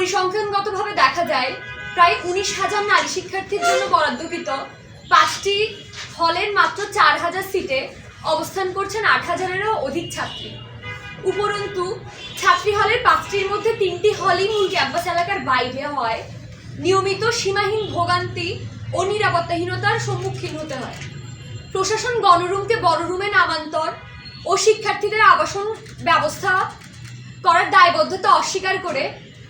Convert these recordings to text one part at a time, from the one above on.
পরিসংখ্যানগতভাবে দেখা যায় প্রায় 19,000 নারী শিক্ষার্থীর জন্য বরাদ্দকৃত 5টি হলের মাত্র 4,000 সিটে অবস্থান করছেন 8,000-এরও অধিক ছাত্রী। উপরন্তু ছাত্রী হলের 5টির মধ্যে 3টি হলই মূল ক্যাম্পাস এলাকার বাইরে হয় নিয়মিত সীমাহীন ভোগান্তি ও নিরাপত্তাহীনতার সম্মুখীন হতে হয়। প্রশাসন গণরুমকে বড় রুমে নামান্তর ও শিক্ষার্থীদের আবাসন ব্যবস্থা করার দায়বদ্ধতা অস্বীকার করে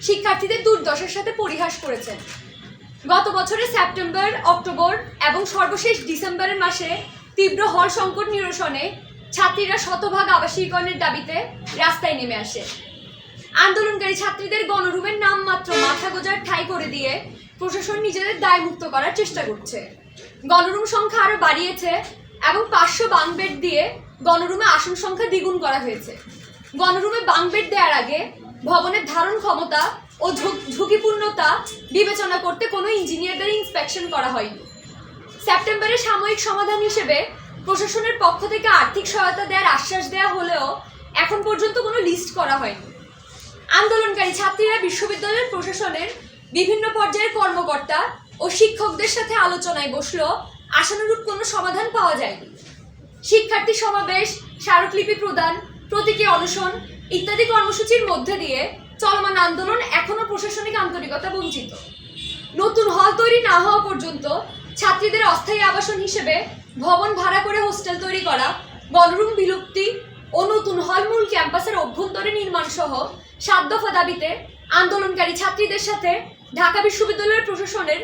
শিক্ষার্থীদের দুর্দশার সাথে পরিহাস করেছেন। গত বছরের সেপ্টেম্বর, অক্টোবর এবং সর্বশেষ ডিসেম্বরের মাসে তীব্র হল সংকট নিরসনে ছাত্রীরা শতভাগ আবাসিকরণের দাবিতে রাস্তায় নেমে আসে। আন্দোলনকারী ছাত্রীদের গণরুমের নামমাত্র মাথা গোঁজার ঠাঁই করে দিয়ে প্রশাসন নিজেদের দায়মুক্ত করার চেষ্টা করছে। গণরুম সংখ্যা আরও বাড়িয়েছে এবং 500 বাঙ্ক বেড দিয়ে গণরুমে আসন সংখ্যা দ্বিগুণ করা হয়েছে। গণরুমে বাঙ্ক বেড দেওয়ার আগে ভবনের ধারণ ক্ষমতা ও ঝুঁকিপূর্ণতা বিবেচনা করতে কোনো ইঞ্জিনিয়ারদের ইন্সপেকশন করা হয়নি। সেপ্টেম্বরে সাময়িক সমাধান হিসেবে প্রশাসনের পক্ষ থেকে আর্থিক সহায়তা দেওয়ার আশ্বাস দেওয়া হলেও এখন পর্যন্ত কোনো লিস্ট করা হয়নি। আন্দোলনকারী ছাত্রীরা বিশ্ববিদ্যালয়ের প্রশাসনের বিভিন্ন পর্যায়ের কর্মকর্তা ও শিক্ষকদের সাথে আলোচনায় বসলেও আশানুরূপ কোনো সমাধান পাওয়া যায়নি। শিক্ষার্থী সমাবেশ, স্মারকলিপি প্রদান, প্রতীকী অনশন ইত্যাদি কর্মসূচির মধ্যে দিয়ে চলমান আন্দোলন এখনও প্রশাসনিক আন্তরিকতা বঞ্চিত। নতুন হল তৈরি না হওয়া পর্যন্ত ছাত্রীদের অস্থায়ী আবাসন হিসেবে ভবন ভাড়া করে হোস্টেল তৈরি করা, গণরুম বিলুপ্তি ও নতুন হল মূল ক্যাম্পাসের অভ্যন্তরে নির্মাণ সহ 7 দফা দাবিতে আন্দোলনকারী ছাত্রীদের সাথে ঢাকা বিশ্ববিদ্যালয়ের প্রশাসনের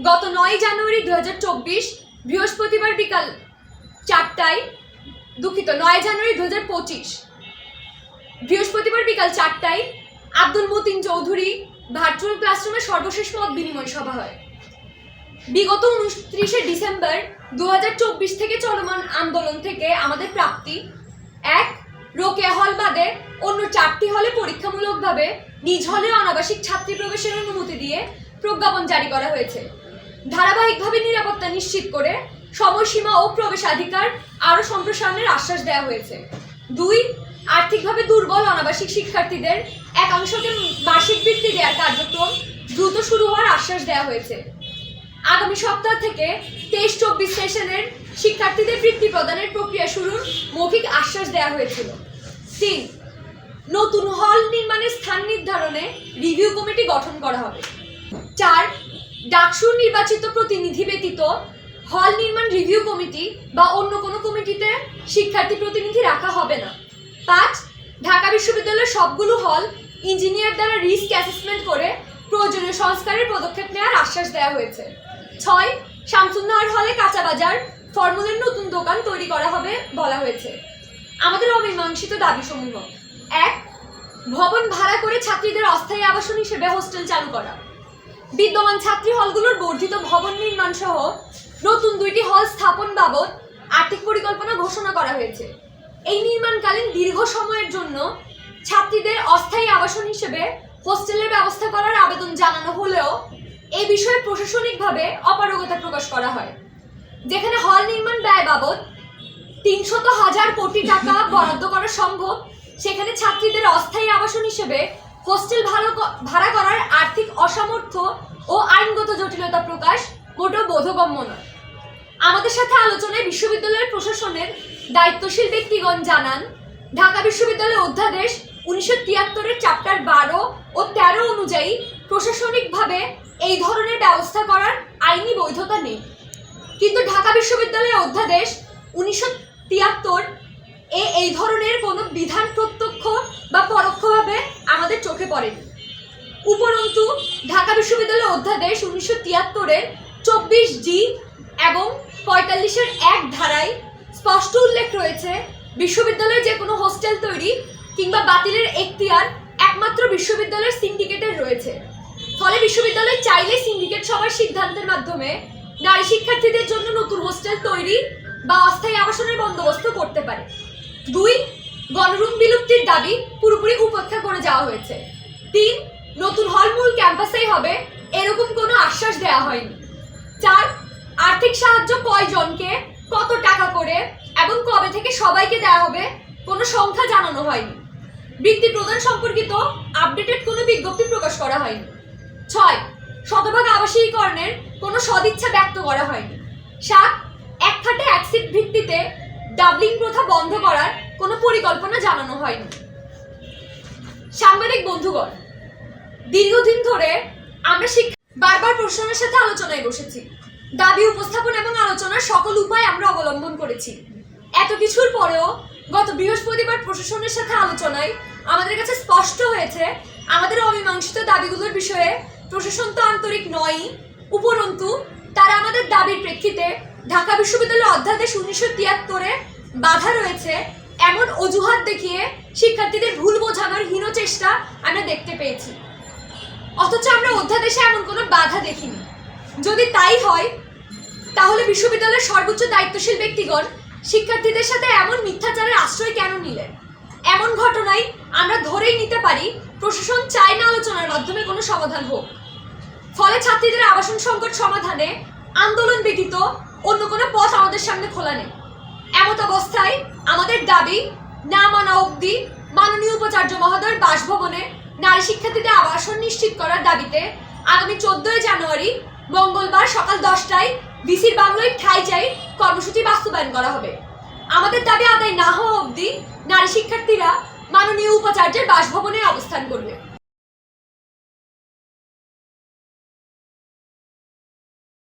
গত 9 জানুয়ারি 2024 বৃহস্পতিবার বিকাল 4টায় 9 জানুয়ারি 2025 বৃহস্পতিবার বিকাল 4টায় আব্দুল মতিন চৌধুরী ভার্চুয়াল ক্লাসরুমে সর্বশেষ মত বিনিময় সভা হয়। বিগত 29 ডিসেম্বর 2024 থেকে চলমান আন্দোলন থেকে আমাদের প্রাপ্তি: 1. রোকেয়া হল বাদে অন্য 4টি হলে পরীক্ষামূলকভাবে নিজ হলে অনাবাসিক ছাত্রী প্রবেশের অনুমতি দিয়ে প্রজ্ঞাপন জারি করা হয়েছে। ধারাবাহিকভাবে নিরাপত্তা নিশ্চিত করে সময়সীমা ও প্রবেশাধিকার আরও সম্প্রসারণের আশ্বাস দেওয়া হয়েছে। 2. আর্থিকভাবে দুর্বল অনাবাসিক শিক্ষার্থীদের একাংশকে মাসিক বৃত্তি দেওয়ার কার্যক্রম দ্রুত শুরু হওয়ার আশ্বাস দেওয়া হয়েছে। আগামী সপ্তাহ থেকে 23-24 সেশনের শিক্ষার্থীদের বৃত্তি প্রদানের প্রক্রিয়া শুরুর মৌখিক আশ্বাস দেওয়া হয়েছিল। 3. নতুন হল নির্মাণের স্থান নির্ধারণে রিভিউ কমিটি গঠন করা হবে। 4. ডাকসুর নির্বাচিত প্রতিনিধি ব্যতীত হল নির্মাণ রিভিউ কমিটি বা অন্য কোনো কমিটিতে শিক্ষার্থী প্রতিনিধি রাখা হবে না। 5. ঢাকা বিশ্ববিদ্যালয়ের সবগুলো হল ইঞ্জিনিয়ার দ্বারা রিস্ক অ্যাসেসমেন্ট করে প্রয়োজনীয় সংস্কারের পদক্ষেপ নেওয়ার আশ্বাস দেওয়া হয়েছে। 6. শামসুন্নাহার হলে কাঁচা বাজার, ফলমূলের নতুন দোকান তৈরি করা হবে বলা হয়েছে। আমাদের অমীমাংসিত দাবিসমূহ: 1. ভবন ভাড়া করে ছাত্রীদের অস্থায়ী আবাসন হিসেবে হোস্টেল চালু করা। বিদ্যমান ছাত্রী হলগুলোর বর্ধিত ভবন নির্মাণ সহ নতুন 2টি হল স্থাপন বাবদ আর্থিক পরিকল্পনা ঘোষণা করা হয়েছে। এই নির্মাণকালীন দীর্ঘ সময়ের জন্য ছাত্রীদের অস্থায়ী আবাসন হিসেবে হোস্টেলের ব্যবস্থা করার আবেদন জানানো হলেও এই বিষয়ে প্রশাসনিকভাবে অপারগতা প্রকাশ করা হয়। যেখানে হল নির্মাণ ব্যয় বাবদ 300,000 কোটি টাকা বরাদ্দ করা সম্ভব, সেখানে ছাত্রীদের অস্থায়ী আবাসন হিসেবে হোস্টেল ভাড়া করার আর্থিক অসামর্থ্য ও আইনগত জটিলতা প্রকাশ মোটেও বোধগম্য নয়। আমাদের সাথে আলোচনায় বিশ্ববিদ্যালয়ের প্রশাসনের দায়িত্বশীল ব্যক্তিগণ জানান, ঢাকা বিশ্ববিদ্যালয়ের অধ্যাদেশ 1973-এর চ্যাপ্টার 12 ও 13 অনুযায়ী প্রশাসনিকভাবে এই ধরনের ব্যবস্থা করার আইনি বৈধতা নেই। কিন্তু ঢাকা বিশ্ববিদ্যালয়ের অধ্যাদেশ 1973 এই ধরনের কোনো বিধান প্রত্যক্ষ বা পরোক্ষভাবে আমাদের চোখে পড়েনি। উপরন্তু ঢাকা বিশ্ববিদ্যালয়ের অধ্যাদেশ 1973-এর 24G এবং 45-এর 1 ধারায় স্পষ্ট উল্লেখ রয়েছে, বিশ্ববিদ্যালয়ে যে কোনো হোস্টেল তৈরি কিংবা বাতিলের এখতিয়ার একমাত্র বিশ্ববিদ্যালয়ের সিন্ডিকেটের রয়েছে। ফলে বিশ্ববিদ্যালয় চাইলে সিন্ডিকেট সভার সিদ্ধান্তের মাধ্যমে নারী শিক্ষার্থীদের জন্য নতুন হোস্টেল তৈরি বা অস্থায়ী আবাসনের বন্দোবস্ত করতে পারে। 2. গণরুম বিলুপ্তির দাবি পুরোপুরি উপেক্ষা করে যাওয়া হয়েছে। 3. নতুন হল মূল ক্যাম্পাসেই হবে এরকম কোনো আশ্বাস দেওয়া হয়নি। 4. আর্থিক সাহায্য কয়জনকে, কত টাকা করে এবং কবে থেকে সবাইকে দেওয়া হবে কোনো সংখ্যা জানানো হয়নি। বৃত্তি প্রদান সম্পর্কিত আপডেটেড কোনো বিজ্ঞপ্তি প্রকাশ করা হয়নি। 6 শতভাগ আবাসিকীকরণের কোনো সদিচ্ছা ব্যক্ত করা হয়নি। 7 এক খাটে এক সিট ভিত্তিতে ডাবলিং প্রথা বন্ধ করার কোনো পরিকল্পনা জানানো হয়নি। সাংবাদিক বন্ধুগণ, দীর্ঘদিন ধরে আমরা বারবার প্রশাসনের সাথে আলোচনায় বসেছি। দাবি উপস্থাপন এবং আলোচনার সকল উপায় আমরা অবলম্বন করেছি। এত কিছুর পরেও গত বৃহস্পতিবার প্রশাসনের সাথে আলোচনায় আমাদের কাছে স্পষ্ট হয়েছে আমাদের অমীমাংসিত দাবিগুলোর বিষয়ে প্রশাসন তো আন্তরিক নয়ই, উপরন্তু তারা আমাদের দাবির প্রেক্ষিতে ঢাকা বিশ্ববিদ্যালয়ের অধ্যাদেশ 1973-এ বাধা রয়েছে এমন অজুহাত দেখিয়ে শিক্ষার্থীদের ভুল বোঝানোর হীন চেষ্টা আমরা দেখতে পেয়েছি। অথচ আমরা অধ্যাদেশে এমন কোনো বাধা দেখিনি। যদি তাই হয় তাহলে বিশ্ববিদ্যালয়ের সর্বোচ্চ দায়িত্বশীল ব্যক্তিগণ শিক্ষার্থীদের সাথে এমন মিথ্যাচারের আশ্রয় কেন নিলেন? এমন ঘটনায় আমরা ধরেই নিতে পারি প্রশাসন চায় না আলোচনার মাধ্যমে কোনো সমাধান হোক। ফলে ছাত্রীদের আবাসন সংকট সমাধানে আন্দোলন ব্যতীত অন্য কোনো পথ আমাদের সামনে খোলা নেই। এমত অবস্থায় আমাদের দাবি না মানা অবধি মাননীয় উপাচার্য মহোদয়ের বাসভবনে নারী শিক্ষার্থীদের আবাসন নিশ্চিত করার দাবিতে আগামী 14 জানুয়ারি মঙ্গলবার সকাল 10টায় ডিসির বাংলায় ঠাঁই চাই কর্মসূচি বাস্তবায়ন করা হবে। আমাদের দাবি আদায় না হওয়া অবধি নারী শিক্ষার্থীরা মাননীয় উপাচার্যের বাসভবনে অবস্থান করবে।